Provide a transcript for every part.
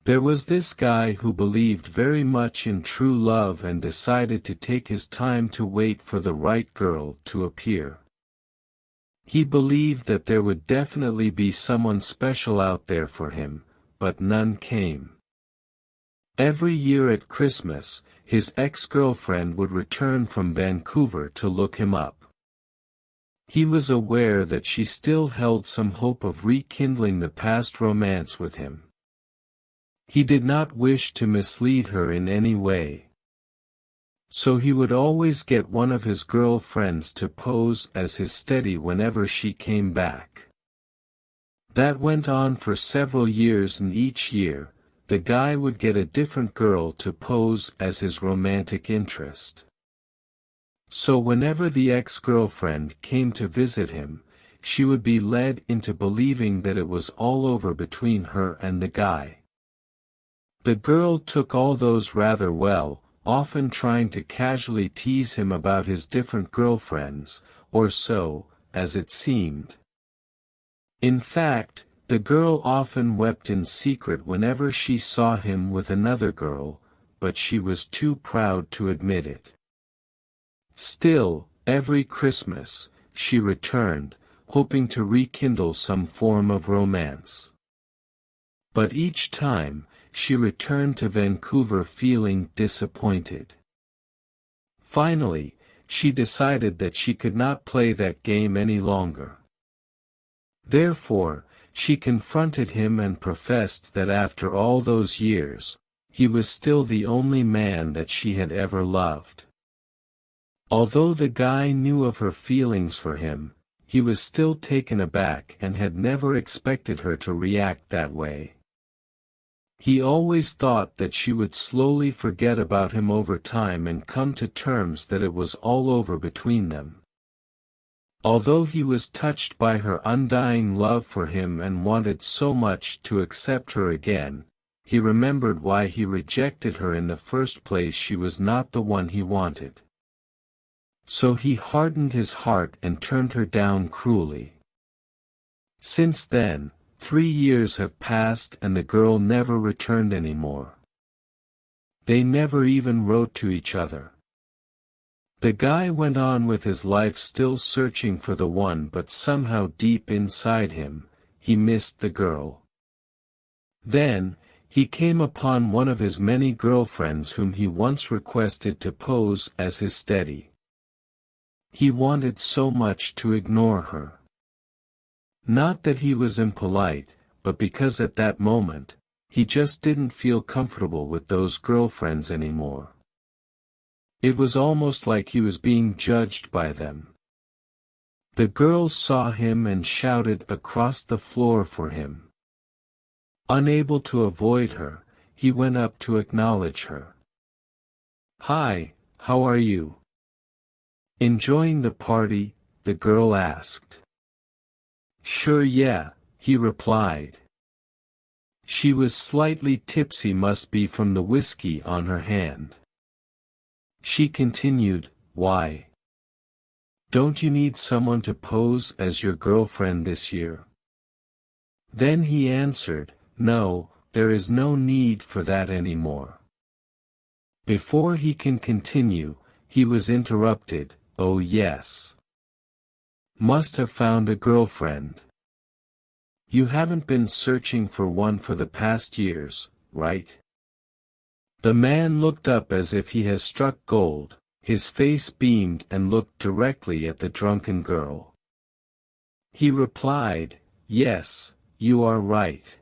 There was this guy who believed very much in true love and decided to take his time to wait for the right girl to appear. He believed that there would definitely be someone special out there for him, but none came. Every year at Christmas, his ex-girlfriend would return from Vancouver to look him up. He was aware that she still held some hope of rekindling the past romance with him. He did not wish to mislead her in any way. So he would always get one of his girlfriends to pose as his steady whenever she came back. That went on for several years, and each year, the guy would get a different girl to pose as his romantic interest. So whenever the ex-girlfriend came to visit him, she would be led into believing that it was all over between her and the guy. The girl took all those rather well, often trying to casually tease him about his different girlfriends, or so, as it seemed. In fact, the girl often wept in secret whenever she saw him with another girl, but she was too proud to admit it. Still, every Christmas, she returned, hoping to rekindle some form of romance. But each time, she returned to Vancouver feeling disappointed. Finally, she decided that she could not play that game any longer. Therefore, she confronted him and professed that after all those years, he was still the only man that she had ever loved. Although the guy knew of her feelings for him, he was still taken aback and had never expected her to react that way. He always thought that she would slowly forget about him over time and come to terms that it was all over between them. Although he was touched by her undying love for him and wanted so much to accept her again, he remembered why he rejected her in the first place. She was not the one he wanted. So he hardened his heart and turned her down cruelly. Since then, 3 years have passed and the girl never returned anymore. They never even wrote to each other. The guy went on with his life still searching for the one, but somehow deep inside him, he missed the girl. Then, he came upon one of his many girlfriends whom he once requested to pose as his steady. He wanted so much to ignore her. Not that he was impolite, but because at that moment, he just didn't feel comfortable with those girlfriends anymore. It was almost like he was being judged by them. The girl saw him and shouted across the floor for him. Unable to avoid her, he went up to acknowledge her. "Hi, how are you? Enjoying the party?" the girl asked. "Sure, yeah," he replied. She was slightly tipsy, must be from the whiskey on her hand. She continued, "Why? Don't you need someone to pose as your girlfriend this year?" Then he answered, "No, there is no need for that anymore." Before he can continue, he was interrupted. "Oh yes. Must have found a girlfriend. You haven't been searching for one for the past years, right?" The man looked up as if he had struck gold, his face beamed and looked directly at the drunken girl. He replied, "Yes, you are right.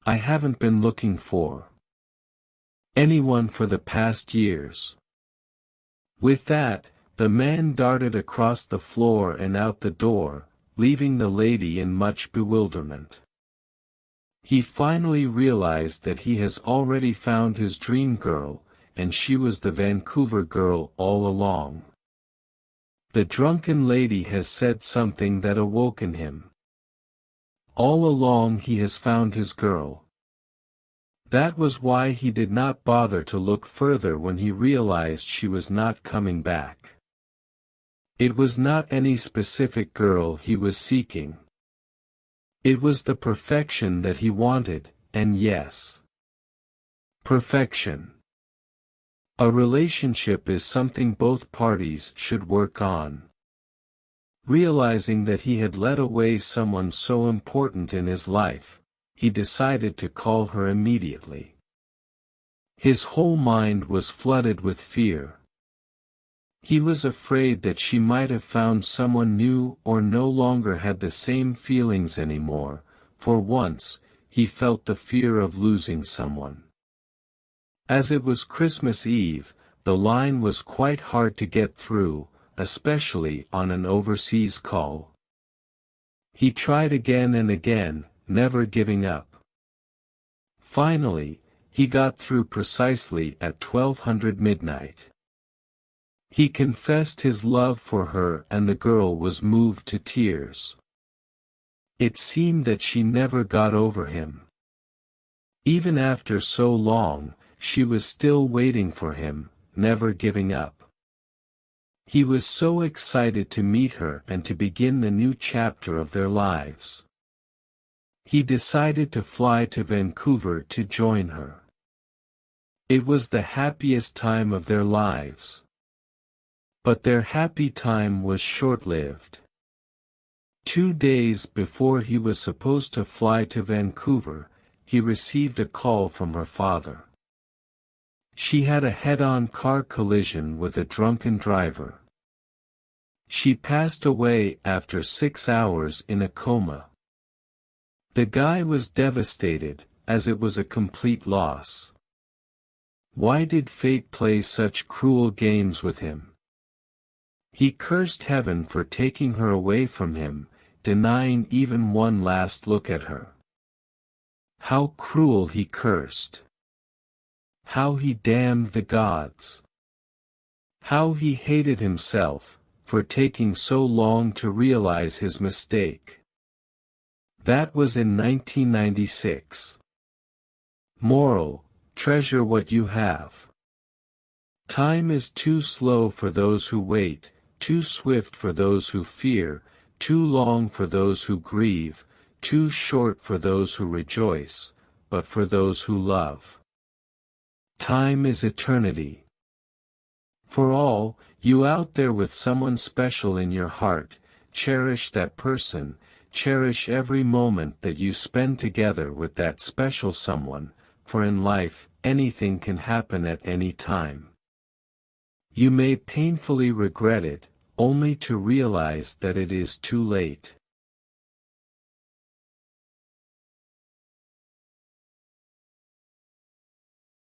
I haven't been looking for anyone for the past years." With that, the man darted across the floor and out the door, leaving the lady in much bewilderment. He finally realized that he has already found his dream girl, and she was the Vancouver girl all along. The drunken lady has said something that awoken him. All along he has found his girl. That was why he did not bother to look further when he realized she was not coming back. It was not any specific girl he was seeking. It was the perfection that he wanted, and yes. Perfection. A relationship is something both parties should work on. Realizing that he had let away someone so important in his life, he decided to call her immediately. His whole mind was flooded with fear. He was afraid that she might have found someone new or no longer had the same feelings anymore. For once, he felt the fear of losing someone. As it was Christmas Eve, the line was quite hard to get through, especially on an overseas call. He tried again and again, never giving up. Finally, he got through precisely at 1200 midnight. He confessed his love for her and the girl was moved to tears. It seemed that she never got over him. Even after so long, she was still waiting for him, never giving up. He was so excited to meet her and to begin the new chapter of their lives. He decided to fly to Vancouver to join her. It was the happiest time of their lives. But their happy time was short-lived. 2 days before he was supposed to fly to Vancouver, he received a call from her father. She had a head-on car collision with a drunken driver. She passed away after 6 hours in a coma. The guy was devastated, as it was a complete loss. Why did fate play such cruel games with him? He cursed heaven for taking her away from him, denying even one last look at her. How cruel he cursed! How he damned the gods! How he hated himself, for taking so long to realize his mistake. That was in 1996. Moral: treasure what you have. Time is too slow for those who wait, too swift for those who fear, too long for those who grieve, too short for those who rejoice, but for those who love. Time is eternity. For all you out there with someone special in your heart, cherish that person, cherish every moment that you spend together with that special someone, for in life, anything can happen at any time. You may painfully regret it, only to realize that it is too late.